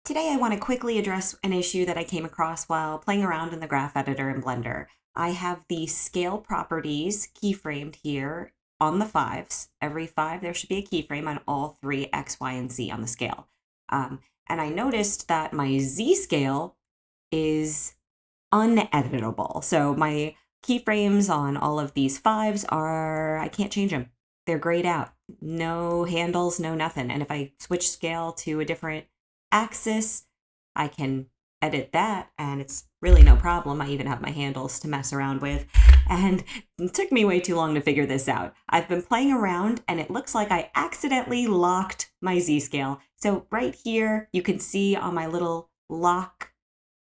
Today I want to quickly address an issue that I came across while playing around in the graph editor in Blender. I have the scale properties keyframed here on the 5s. Every 5 there should be a keyframe on all 3 X, Y, and Z on the scale. And I noticed that my Z scale is uneditable. So my keyframes on all of these 5s I can't change them. They're grayed out. No handles, no nothing. And if I switch scale to a different axis, I can edit that and it's really no problem. I even have my handles to mess around with, and it took me way too long to figure this out. I've been playing around and it looks like I accidentally locked my Z scale. So right here, you can see on my little lock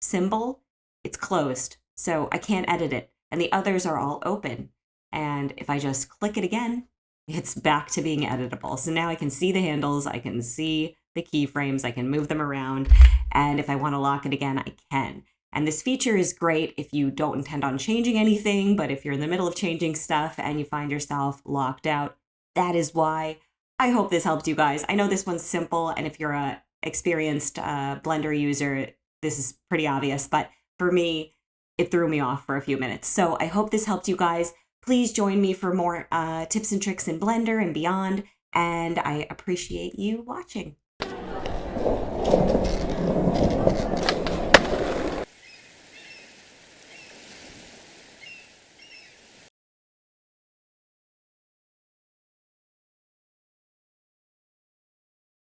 symbol, it's closed. So I can't edit it, and the others are all open. And if I just click it again, it's back to being editable. So now I can see the handles, I can see the keyframes, I can move them around, and if I want to lock it again, I can. And this feature is great if you don't intend on changing anything, but if you're in the middle of changing stuff and you find yourself locked out, that is why. I hope this helped you guys. I know this one's simple, and if you're a experienced Blender user, this is pretty obvious, but for me, it threw me off for a few minutes. So I hope this helped you guys. Please join me for more tips and tricks in Blender and beyond, and I appreciate you watching.